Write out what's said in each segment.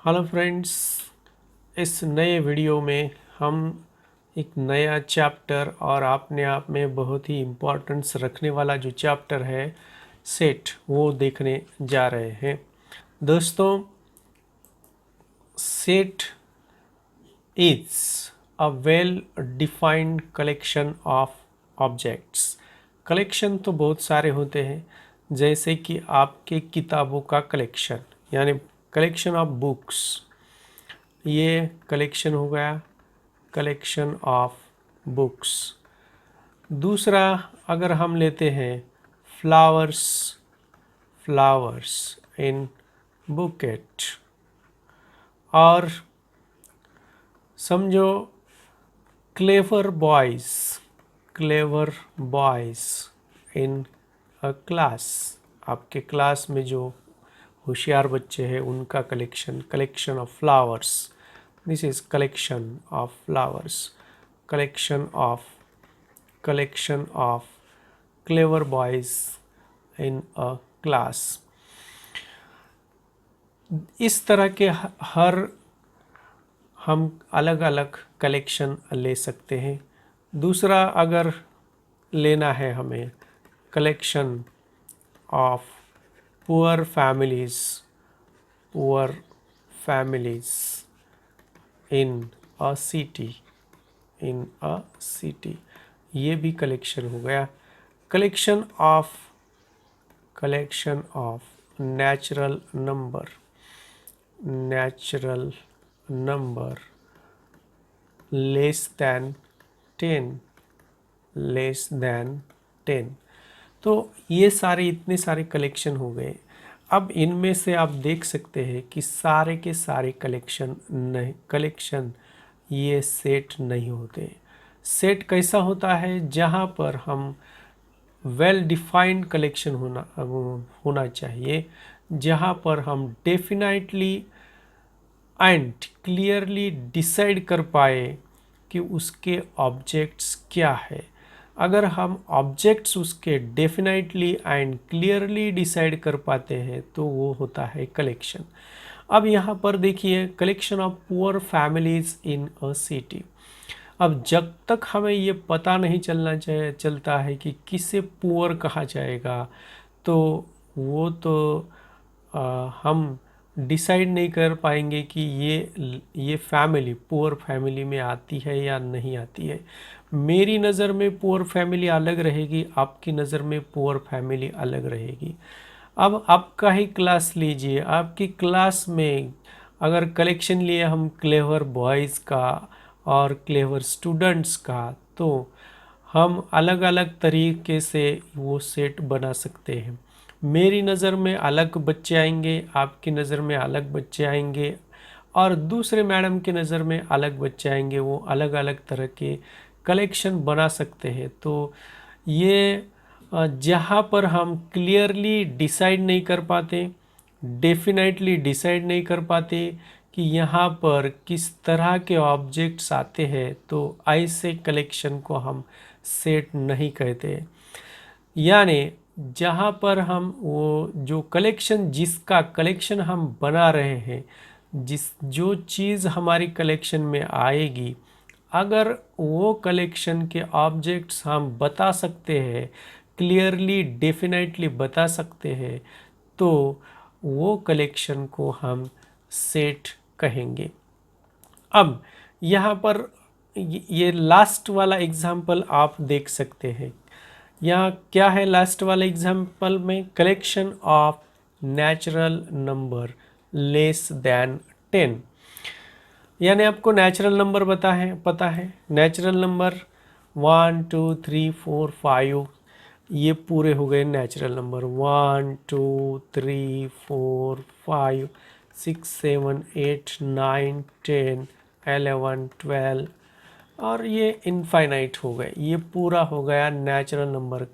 Hello friends, इस नए video में हम एक नया चैप्टर और अपने आप में बहुत ही इम्पोर्टेंस रखने वाला जो चैप्टर है सेट वो देखने जा रहे हैं। दोस्तों, set is a well defined collection of objects. Collection तो बहुत सारे होते हैं, जैसे कि आपके किताबों का कलेक्शन यानी कलेक्शन ऑफ बुक्स, ये कलेक्शन हो गया, कलेक्शन ऑफ बुक्स। दूसरा अगर हम लेते हैं फ्लावर्स, फ्लावर्स इन बुकेट, और समझो clever boys, clever boys in a class, आपके क्लास में जो होशियार बच्चे हैं उनका collection, collection of flowers. This is collection of flowers, collection of clever boys in a class। इस तरह के हर हम अलग अलग कलेक्शन ले सकते हैं। दूसरा अगर लेना है हमें collection of poor families, poor families in a city, in a city, ये भी कलेक्शन हो गया। Collection of natural number, natural number less than 10, less than 10। तो ये सारे इतने सारे कलेक्शन हो गए। अब इनमें से आप देख सकते हैं कि सारे के सारे कलेक्शन ये सेट नहीं होते। सेट कैसा होता है, जहाँ पर हम वेल डिफाइंड कलेक्शन होना चाहिए, जहाँ पर हम डेफिनेटली एंड क्लियरली डिसाइड कर पाए कि उसके ऑब्जेक्ट्स क्या है। अगर हम ऑब्जेक्ट्स उसके डेफिनेटली एंड क्लियरली डिसाइड कर पाते हैं तो वो होता है कलेक्शन। अब यहाँ पर देखिए, collection of poor families in a city. अब जब तक हमें ये पता नहीं चलता है कि किसे पुअर कहा जाएगा, तो वो तो हम डिसाइड नहीं कर पाएंगे कि ये फैमिली पुअर फैमिली में आती है या नहीं आती है। मेरी नज़र में पुअर फैमिली अलग रहेगी, आपकी नज़र में पुअर फैमिली अलग रहेगी। अब आपका ही क्लास लीजिए, आपकी क्लास में अगर कलेक्शन लिए हम क्लेवर बॉयज़ का और क्लेवर स्टूडेंट्स का, तो हम अलग अलग तरीके से वो सेट बना सकते हैं। मेरी नज़र में अलग बच्चे आएंगे, आपकी नज़र में अलग बच्चे आएंगे, और दूसरे मैडम की नज़र में अलग बच्चे आएंगे। वो अलग अलग तरह के कलेक्शन बना सकते हैं। तो ये जहाँ पर हम क्लियरली डिसाइड नहीं कर पाते, डेफिनेटली डिसाइड नहीं कर पाते कि यहाँ पर किस तरह के ऑब्जेक्ट्स आते हैं, तो ऐसे कलेक्शन को हम सेट नहीं कहते। यानी जहाँ पर हम वो जो कलेक्शन, जिसका कलेक्शन हम बना रहे हैं, जो चीज़ हमारी कलेक्शन में आएगी, अगर वो कलेक्शन के ऑब्जेक्ट्स हम बता सकते हैं, क्लियरली डेफिनेटली बता सकते हैं, तो वो कलेक्शन को हम सेट कहेंगे। अब यहाँ पर ये लास्ट वाला एग्जाम्पल आप देख सकते हैं। यहाँ क्या है लास्ट वाले एग्जाम्पल में, collection of natural number less than 10। यानी आपको नेचुरल नंबर पता है नेचुरल नंबर 1 2 3 4 5, ये पूरे हो गए नेचुरल नंबर। 1 2 3 4 5 6 7 8 9 10 11 12, और ये इनफाइनाइट हो गए। ये पूरा हो गया नेचुरल नंबर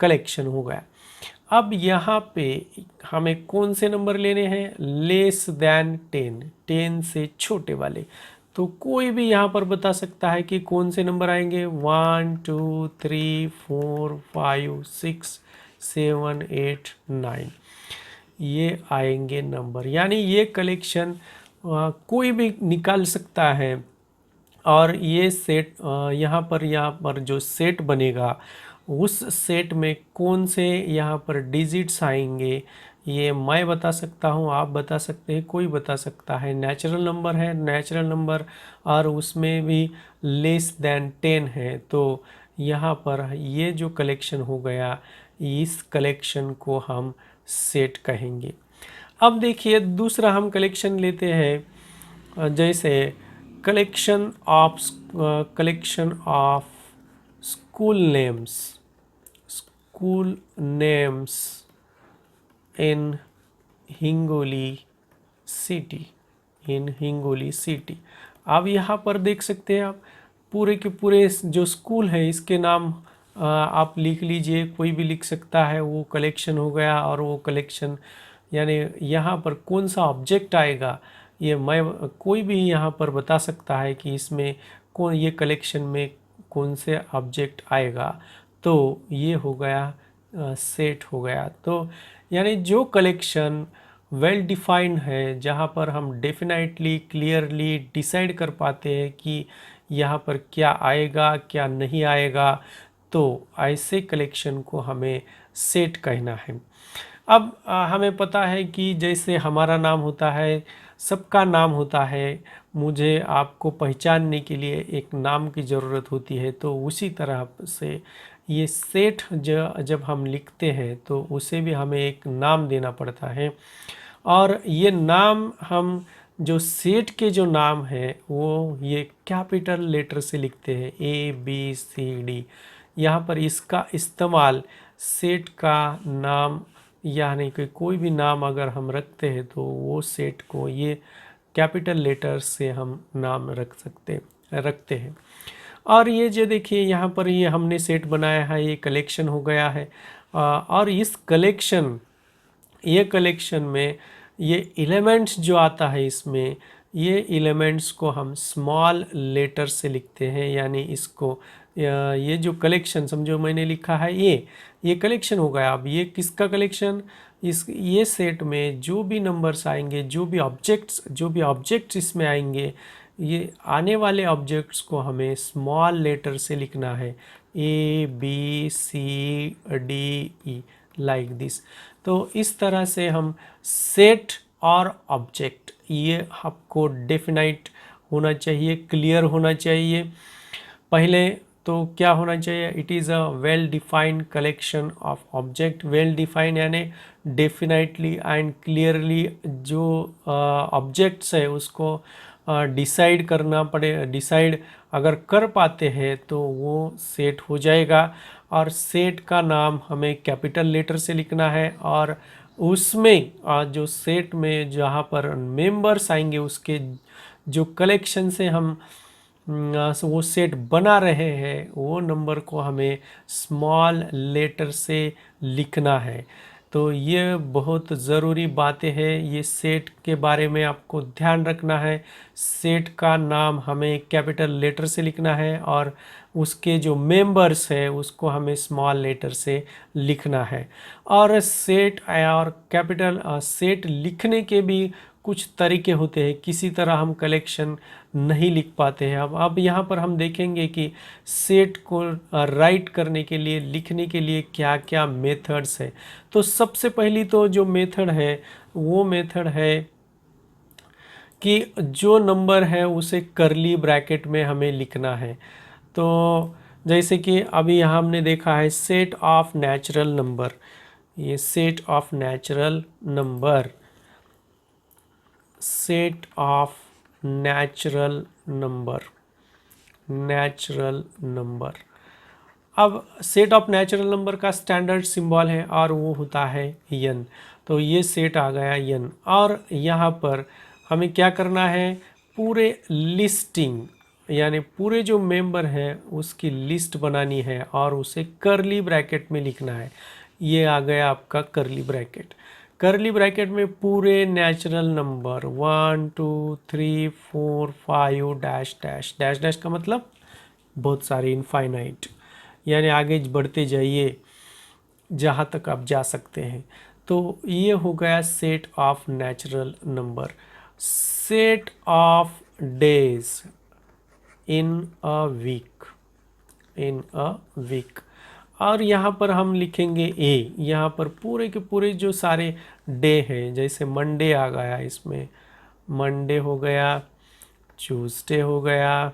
कलेक्शन हो गया। अब यहाँ पे हमें कौन से नंबर लेने हैं, लेस दैन 10, 10 से छोटे वाले। तो कोई भी यहाँ पर बता सकता है कि कौन से नंबर आएंगे। 1 2 3 4 5 6 7 8 9, ये आएंगे नंबर। यानी ये कलेक्शन कोई भी निकाल सकता है। और ये सेट यहाँ पर जो सेट बनेगा उस सेट में कौन से यहाँ पर डिजिट्स आएंगे, ये मैं बता सकता हूँ, आप बता सकते हैं, कोई बता सकता है। नेचुरल नंबर है, नेचुरल नंबर, और उसमें भी लेस देन 10 है। तो यहाँ पर ये जो कलेक्शन हो गया, इस कलेक्शन को हम सेट कहेंगे। अब देखिए दूसरा हम कलेक्शन लेते हैं, जैसे collection of school names, school names in Hingoli city, in Hingoli city. अब यहाँ पर देख सकते हैं आप पूरे के पूरे जो स्कूल है इसके नाम आप लिख लीजिए, कोई भी लिख सकता है, वो कलेक्शन हो गया। और वो कलेक्शन यानी यहाँ पर कौन सा ऑब्जेक्ट आएगा, ये मैं कोई भी यहाँ पर बता सकता है कि इसमें कौन, ये कलेक्शन में कौन से ऑब्जेक्ट आएगा। तो ये हो गया सेट हो गया। तो यानी जो कलेक्शन वेल डिफाइंड है, जहाँ पर हम डेफिनेटली क्लियरली डिसाइड कर पाते हैं कि यहाँ पर क्या आएगा क्या नहीं आएगा, तो ऐसे कलेक्शन को हमें सेट कहना है। अब हमें पता है कि जैसे हमारा नाम होता है, सबका नाम होता है, मुझे आपको पहचानने के लिए एक नाम की ज़रूरत होती है। तो उसी तरह से ये सेट जब हम लिखते हैं तो उसे भी हमें एक नाम देना पड़ता है। और ये नाम हम जो सेट के जो नाम है वो ये कैपिटल लेटर से लिखते हैं, ABCD। यहाँ पर इसका इस्तेमाल सेट का नाम यानी कि कोई भी नाम अगर हम रखते हैं तो वो सेट को ये कैपिटल लेटर से हम नाम रखते हैं। और ये जो देखिए यहाँ पर ये हमने सेट बनाया है, ये कलेक्शन हो गया है। और इस कलेक्शन में ये एलिमेंट्स जो आता है इसमें, ये एलिमेंट्स को हम स्मॉल लेटर से लिखते हैं। यानी इसको ये जो कलेक्शन समझो मैंने लिखा है, ये कलेक्शन हो गया। अब ये किसका कलेक्शन, ये सेट में जो भी नंबर्स आएंगे, जो भी ऑब्जेक्ट्स इसमें आएंगे, ये आने वाले ऑब्जेक्ट्स को हमें स्मॉल लेटर से लिखना है, ABCDE लाइक दिस। तो इस तरह से हम सेट और ऑब्जेक्ट, ये आपको डेफिनाइट होना चाहिए, क्लियर होना चाहिए। पहले तो क्या होना चाहिए, it is a well defined collection of object. Well defined यानी डेफिनेटली एंड क्लियरली जो ऑब्जेक्ट्स है उसको डिसाइड करना पड़े। डिसाइड अगर कर पाते हैं तो वो सेट हो जाएगा। और सेट का नाम हमें कैपिटल लेटर से लिखना है। और उसमें जो सेट में जहाँ पर मेंबर्स आएंगे उसके जो कलेक्शन से हम वो सेट बना रहे हैं, वो नंबर को हमें स्मॉल लेटर से लिखना है। तो ये बहुत ज़रूरी बातें हैं, ये सेट के बारे में आपको ध्यान रखना है। सेट का नाम हमें कैपिटल लेटर से लिखना है और उसके जो मेंबर्स है उसको हमें स्मॉल लेटर से लिखना है। और सेट और कैपिटल सेट लिखने के भी कुछ तरीके होते हैं, किसी तरह हम कलेक्शन नहीं लिख पाते हैं। अब यहाँ पर हम देखेंगे कि सेट को राइट करने के लिए, लिखने के लिए क्या क्या मेथड्स है। तो सबसे पहली तो जो मेथड है वो मेथड है कि जो नंबर है उसे करली ब्रैकेट में हमें लिखना है। तो जैसे कि अभी यहाँ हमने देखा है सेट ऑफ नेचुरल नंबर, ये set of natural number, set of natural number, natural number. अब सेट ऑफ नेचुरल नंबर का स्टैंडर्ड सिंबल है और वो होता है n। तो ये सेट आ गया n। और यहाँ पर हमें क्या करना है, पूरे लिस्टिंग यानी पूरे जो मेंबर हैं उसकी लिस्ट बनानी है और उसे करली ब्रैकेट में लिखना है। ये आ गया आपका करली ब्रैकेट। करली ब्रैकेट में पूरे natural number 1 2 3 4 5 dash dash dash dash का मतलब बहुत सारे, इनफाइनाइट, यानी आगे बढ़ते जाइए जहाँ तक आप जा सकते हैं। तो ये हो गया set of natural number. Set of days in a week, in a week. और यहाँ पर हम लिखेंगे ए, यहाँ पर पूरे के पूरे जो सारे डे हैं, जैसे मंडे आ गया, इसमें मंडे हो गया, ट्यूसडे हो गया,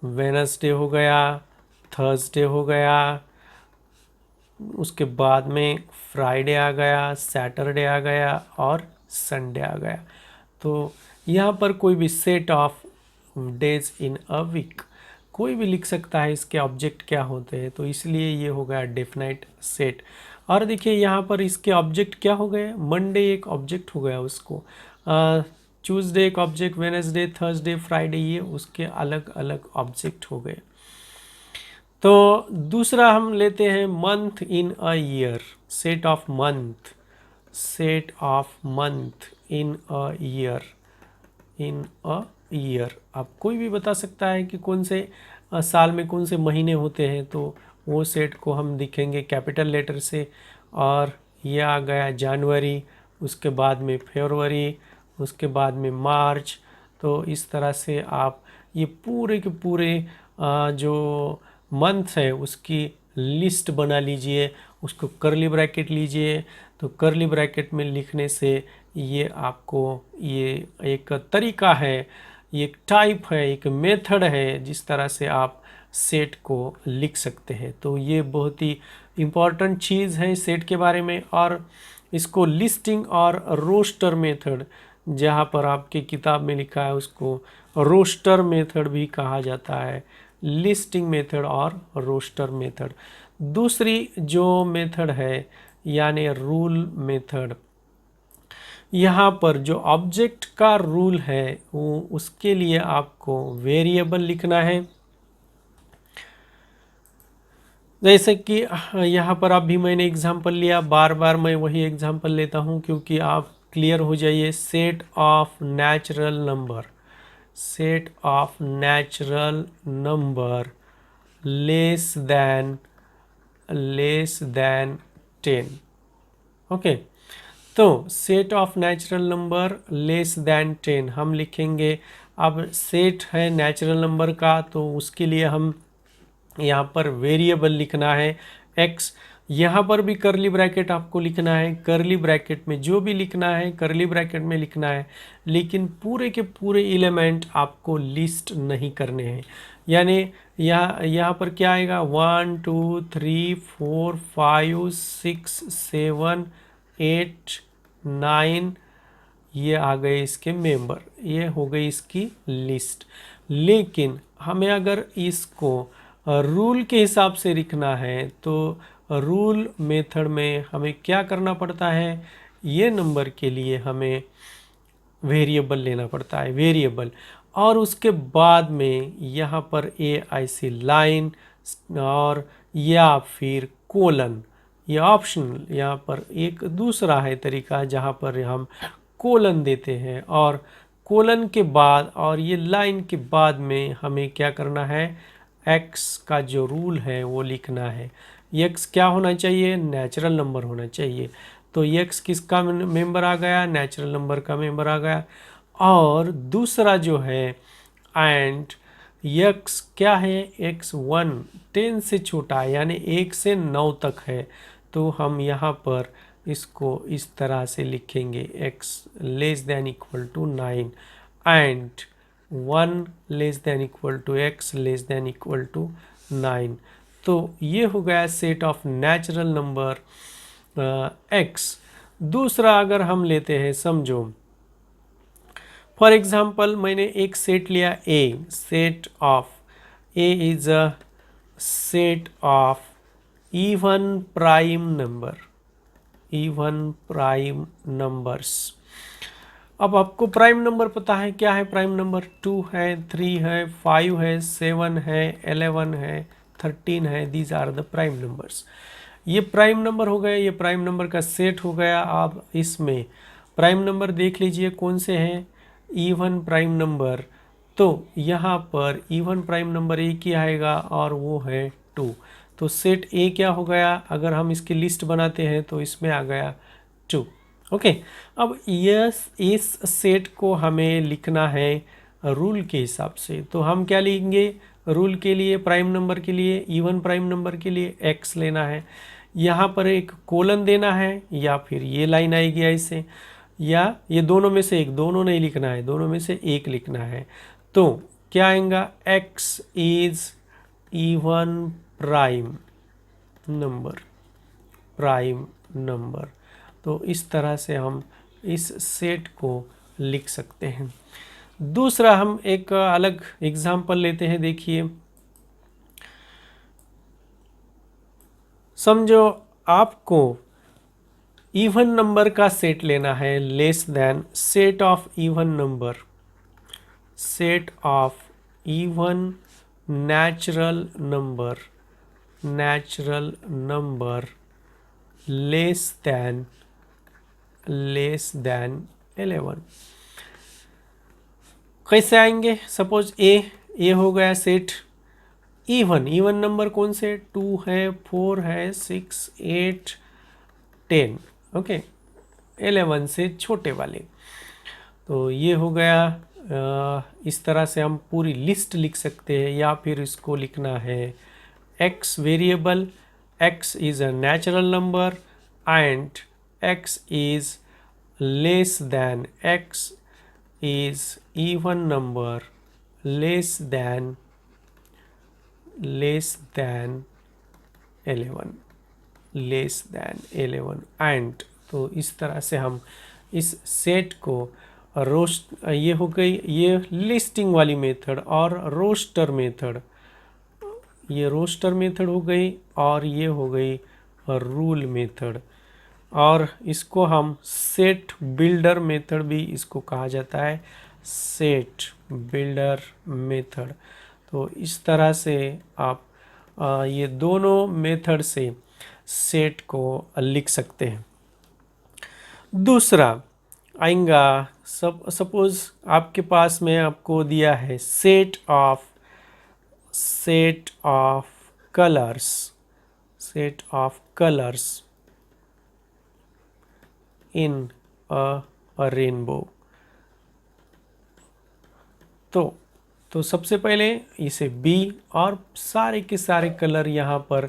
वेनसडे हो गया, थर्सडे हो गया, उसके बाद में फ्राइडे आ गया, सैटरडे आ गया और संडे आ गया। तो यहाँ पर कोई भी set of days in a week कोई भी लिख सकता है, इसके ऑब्जेक्ट क्या होते हैं, तो इसलिए ये हो गया डेफिनाइट सेट। और देखिए यहाँ पर इसके ऑब्जेक्ट क्या हो गए, मंडे एक ऑब्जेक्ट हो गया उसको, ट्यूसडे एक ऑब्जेक्ट, वेनसडे, थर्सडे, फ्राइडे, ये उसके अलग अलग ऑब्जेक्ट हो गए। तो दूसरा हम लेते हैं month in a year, set of month, set of month in a year, in a year. आप कोई भी बता सकता है कि कौन से साल में कौन से महीने होते हैं, तो वो सेट को हम दिखेंगे कैपिटल लेटर से। और ये आ गया जनवरी, उसके बाद में फरवरी, उसके बाद में मार्च। तो इस तरह से आप ये पूरे के पूरे जो मंथ है उसकी लिस्ट बना लीजिए, उसको कर्ली ब्रैकेट लीजिए। तो कर्ली ब्रैकेट में लिखने से ये आपको ये एक तरीका है, ये एक टाइप है, एक मेथड है जिस तरह से आप सेट को लिख सकते हैं। तो ये बहुत ही इम्पॉर्टेंट चीज़ है सेट के बारे में। और इसको लिस्टिंग और रोस्टर मेथड, जहाँ पर आपके किताब में लिखा है उसको रोस्टर मेथड भी कहा जाता है, लिस्टिंग मेथड और रोस्टर मेथड। दूसरी जो मेथड है यानी रूल मेथड, यहाँ पर जो ऑब्जेक्ट का रूल है वो उसके लिए आपको वेरिएबल लिखना है। जैसे कि यहाँ पर अभी मैंने एग्जांपल लिया, बार बार मैं वही एग्जांपल लेता हूँ क्योंकि आप क्लियर हो जाइए। Set of natural number, set of natural number less than 10। Okay, तो set of natural number less than 10 हम लिखेंगे। अब सेट है नेचुरल नंबर का, तो उसके लिए हम यहाँ पर वेरिएबल लिखना है x। यहाँ पर भी करली ब्रैकेट आपको लिखना है, करली ब्रैकेट में जो भी लिखना है करली ब्रैकेट में लिखना है, लेकिन पूरे के पूरे एलिमेंट आपको लिस्ट नहीं करने हैं। यानी यहाँ पर क्या आएगा, 1 2 3 4 5 6 7 8 9, ये आ गए इसके मेंबर, ये हो गई इसकी लिस्ट। लेकिन हमें अगर इसको रूल के हिसाब से लिखना है तो रूल मेथड में हमें क्या करना पड़ता है, ये नंबर के लिए हमें वेरिएबल लेना पड़ता है, वेरिएबल। और उसके बाद में यहाँ पर ऐसी लाइन और या फिर कोलन, ये ऑप्शनल, यहाँ पर एक दूसरा है तरीका जहाँ पर हम कोलन देते हैं। और कोलन के बाद और ये लाइन के बाद में हमें क्या करना है, एक्स का जो रूल है वो लिखना है। एक्स क्या होना चाहिए, नेचुरल नंबर होना चाहिए। तो एक्स किसका मेंबर आ गया, नेचुरल नंबर का मेंबर आ गया। और दूसरा जो है एंड एक्स क्या है, एक्स 1 10 से छोटा है, यानी 1 से 9 तक है। तो हम यहाँ पर इसको इस तरह से लिखेंगे, x less than equal to 9 and 1 less than equal to x less than equal to 9। तो ये हो गया set of natural number x। दूसरा अगर हम लेते हैं, समझो फॉर एग्जाम्पल मैंने एक सेट लिया a, set of a is a set of even prime number, even prime numbers. अब आपको प्राइम नंबर पता है क्या है, प्राइम नंबर 2 है, 3 है, 5 है, 7 है, 11 है, 13 है। These are the prime numbers. ये प्राइम नंबर हो गए, ये प्राइम नंबर का सेट हो गया। आप इसमें प्राइम नंबर देख लीजिए कौन से हैं, इवन प्राइम नंबर। तो यहाँ पर इवन प्राइम नंबर एक ही आएगा और वो है 2। तो सेट ए क्या हो गया, अगर हम इसकी लिस्ट बनाते हैं तो इसमें आ गया 2। ओके। अब इस सेट को हमें लिखना है रूल के हिसाब से, तो हम क्या लिखेंगे? रूल के लिए प्राइम नंबर के लिए, इवन प्राइम नंबर के लिए x लेना है, यहाँ पर एक कोलन देना है, या फिर ये लाइन आएगी ऐसे, या ये दोनों में से एक, दोनों नहीं लिखना है, दोनों में से एक लिखना है। तो क्या आएगा? x is even prime number, prime number. तो इस तरह से हम इस सेट को लिख सकते हैं। दूसरा हम एक अलग एग्जाम्पल लेते हैं। देखिए, समझो आपको इवन नंबर का सेट लेना है, less than set of even number, set of even natural number, natural number less then 11। कैसे आएंगे? सपोज ए हो गया सेट इवन नंबर कौन से? 2 है, 4 है, 6, 8, 10, ओके, 11 से छोटे वाले। तो ये हो गया। इस तरह से हम पूरी लिस्ट लिख सकते हैं, या फिर इसको लिखना है x variable, x is a natural number and x is less than, x is even number less than 11, less than 11 and. तो इस तरह से हम इस सेट को ये हो गई ये लिस्टिंग वाली मेथड, और रोस्टर मेथड, ये रोस्टर मेथड हो गई, और ये हो गई रूल मेथड। और इसको हम सेट बिल्डर मेथड भी इसको कहा जाता है, सेट बिल्डर मेथड। तो इस तरह से आप ये दोनों मेथड से सेट को लिख सकते हैं। दूसरा आएगा, सपोज आपके पास में आपको दिया है set of colours, set of colours in a rainbow. तो सबसे पहले इसे B और सारे के सारे कलर यहाँ पर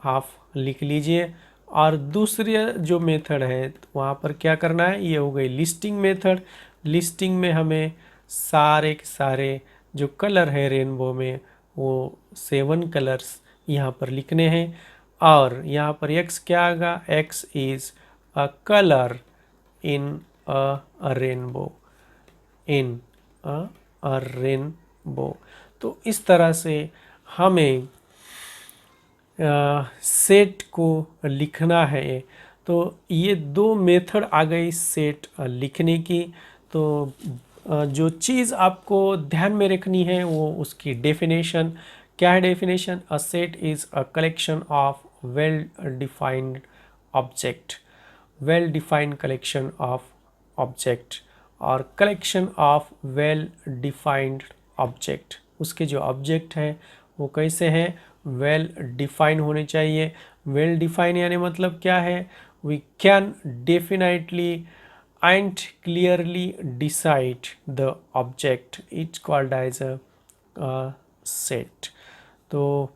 आप लिख लीजिए। और दूसरी जो मेथड है वहाँ पर क्या करना है, ये हो गई लिस्टिंग मेथड। लिस्टिंग में हमें सारे के सारे जो कलर है रेनबो में वो 7 कलर्स यहाँ पर लिखने हैं। और यहाँ पर x क्या आएगा? x is a colour in a rainbow, in a rainbow. तो इस तरह से हमें सेट को लिखना है। तो ये दो मेथड आ गई सेट लिखने की। तो जो चीज़ आपको ध्यान में रखनी है वो उसकी डेफिनेशन क्या है? Definition, a set is a collection of well defined object, well defined collection of object, और collection of well defined object, उसके जो ऑब्जेक्ट हैं वो कैसे हैं? वेल डिफाइन होने चाहिए। वेल डिफाइन यानी मतलब क्या है? We can definitely and clearly decide the object, it's called as a set. तो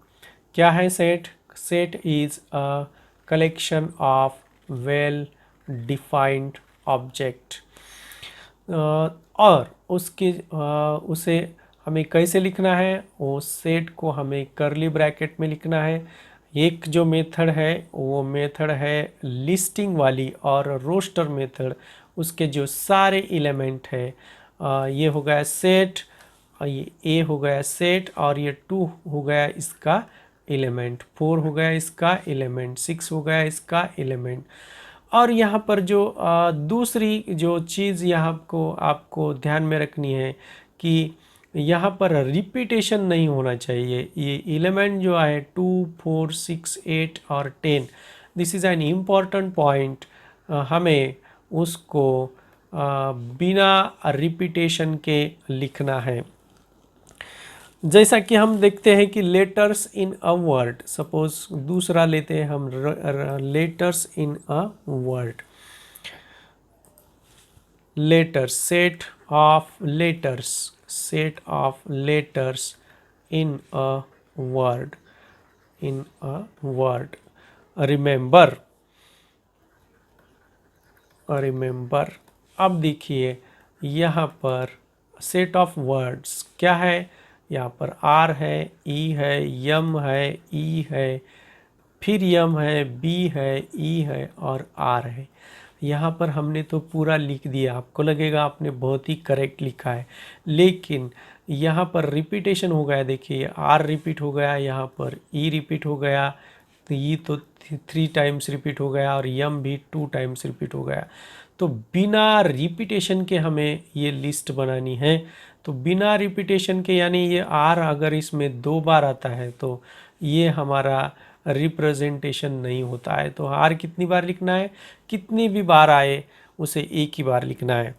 क्या है set? Set is a collection of well defined object. और उसे हमें कैसे लिखना है? वो सेट को हमें करली ब्रैकेट में लिखना है। एक जो मेथड है वो मेथड है लिस्टिंग वाली, और रोस्टर मेथड उसके जो सारे एलिमेंट है, ये हो गया सेट, ये ए हो गया सेट, और ये 2 हो गया इसका एलिमेंट, 4 हो गया इसका एलिमेंट, 6 हो गया इसका एलिमेंट। और यहाँ पर जो दूसरी जो चीज़ यहाँ आपको ध्यान में रखनी है कि यहाँ पर रिपीटेशन नहीं होना चाहिए। ये एलिमेंट जो है 2, 4, 6, 8 और 10, this is an important point. हमें उसको बिना रिपीटेशन के लिखना है। जैसा कि हम देखते हैं कि letters in a word, suppose दूसरा लेते हैं हम letters in a word. letters, set of letters in a word, in a word. Remember, remember. अब देखिए यहाँ पर सेट ऑफ वर्ड्स क्या है, यहाँ पर आर है, ई है, यम है, ई है, फिर यम है, बी है, ई है और आर है। यहाँ पर हमने तो पूरा लिख दिया, आपको लगेगा आपने बहुत ही करेक्ट लिखा है, लेकिन यहाँ पर रिपीटेशन हो गया। देखिए आर रिपीट हो गया, यहाँ पर ई रिपीट हो गया, तो ई तो 3 टाइम्स रिपीट हो गया और यम भी 2 टाइम्स रिपीट हो गया। तो बिना रिपीटेशन के हमें ये लिस्ट बनानी है। तो बिना रिपीटेशन के यानी ये आर अगर इसमें 2 बार आता है तो ये हमारा रिप्रेजेंटेशन नहीं होता है। तो आर कितनी बार लिखना है, कितनी भी बार आए उसे एक ही बार लिखना है।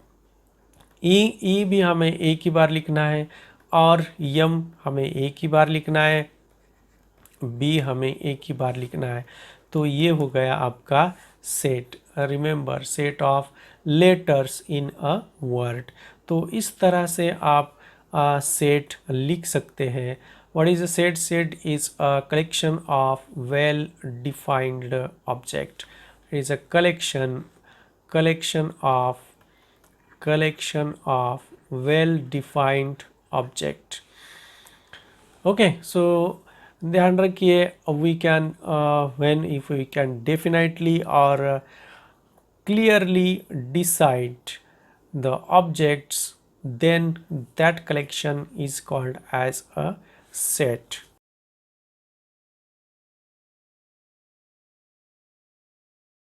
ई भी हमें एक ही बार लिखना है और यम हमें एक ही बार लिखना है, बी हमें एक ही बार लिखना है। तो ये हो गया आपका set. Remember, set of letters in a word. तो इस तरह से आप सेट लिख सकते हैं। What is a set? Set is a collection of well defined object. It is a collection of well defined object. Okay, so ध्यान रखिए, we can when if we can definitely or clearly decide the objects, then that collection is called as a set.